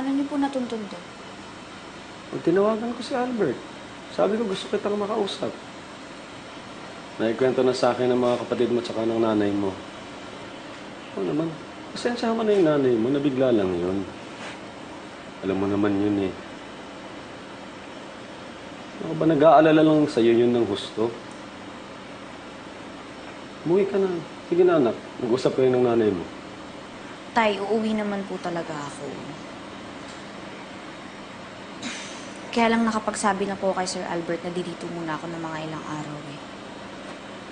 Paano niyo po natuntun to? Tinawagan ko si Albert. Sabi ko gusto kitang makausap. Naikwento na sa akin ng mga kapatid mo at ng nanay mo. Oo naman, pasensya mo na yung nanay mo, nabigla lang yun. Alam mo naman yun eh. Ako ba nag-aalala lang sa'yo yun ng gusto? Umuwi ka na. Sige na anak, mag-usap kayo ng nanay mo. Tay, uuwi naman po talaga ako. Kaya lang nakapagsabi na po kay Sir Albert na dito muna ako ng mga ilang araw eh.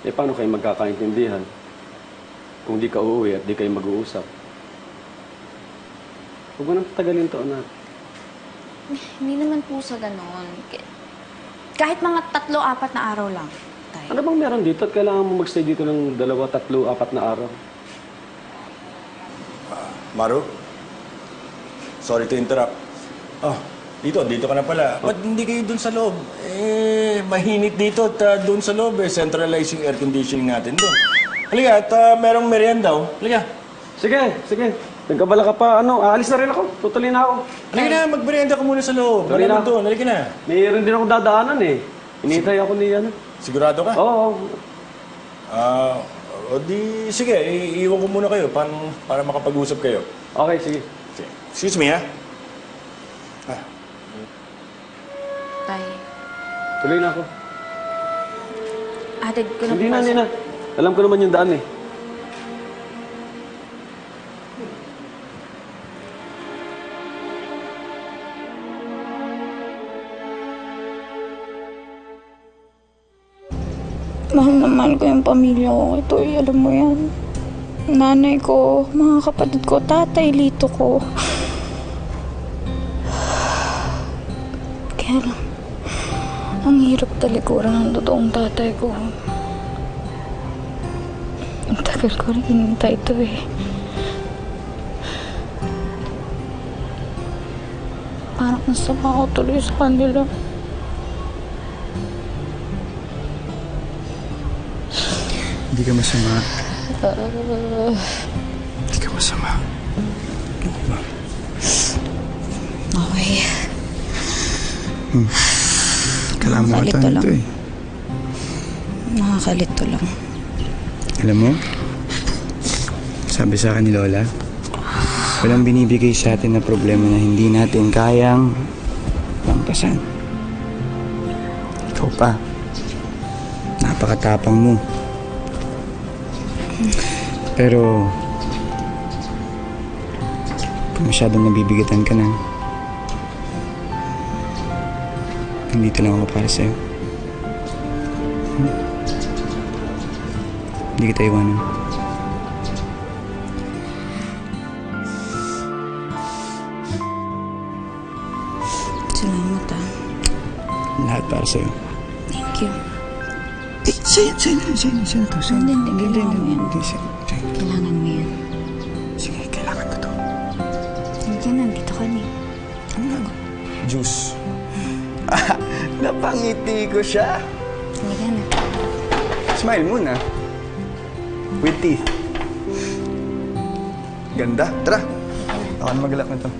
Eh paano kayo magkakaintindihan? Kung di ka uuwi at di kayo mag-uusap. Huwag mo nang tagalin to, anak. Hindi naman po sa ganon. Kahit mga 3-4 na araw lang, tay. Ano bang meron dito at kailangan mo magstay dito ng 2, 3, 4 na araw? Maru? Sorry to interrupt. Oh, dito ka na pala. Ba't hindi kayo dun sa loob? Mahinit dito at dun sa loob centralizing air conditioning natin dun. Halika, at merong merienda oh. Halika. Sige. Nagkabala ka pa, aalis na rin ako. Tutuloy na ako. Halika na, magmerienda ka muna sa loob. Sorry na. Doon, halika na. Mayroon din ako dadaanan eh. Hinihintay ako ni ano. Sigurado ka? Oo. O di, sige, iiwan ko muna kayo para makapag-usap kayo. Okay, sige. Excuse me, ha? Tay, Tuloy na ako. atid ko na Hindi po na, kasi- hindi na. Alam ko naman yung daan eh. Mahal na mahal ko yung pamilya ko. Ito alam mo yan. Nanay ko, mga kapatid ko, tatay, lito ko. Kaya lang, ang hirap talikuran ng totoong tatay ko. Ang tagal ko rin hinintay ito eh. Parang nasama ako tuloy sa kanila. Hindi ka masama. Hindi ka masama. Okay. Kailangan mo Nakakalito tayo lang. ito eh. Nakakalito lang. Alam mo, sabi sa akin ni Lola, walang binibigay sa atin na problema na hindi natin kayang lampasan. Ikaw pa. Napakatapang mo. Pero, kung masyadong nabibigatan ka na, nandito lang ako para sa'yo. Hindi kita iwanan. Salamat ah. Lahat para sa'yo. Thank you. Sa'yo na to. Hindi, kailangan mo yan. Hindi, sa'yo. Kailangan mo yan. Sige, kailangan ko to. Hindi na, nandito ka na. Juice. Napangiti ko siya. Halika na. Smile muna. With teeth. Ganda. Tara. Ako na magalak na to.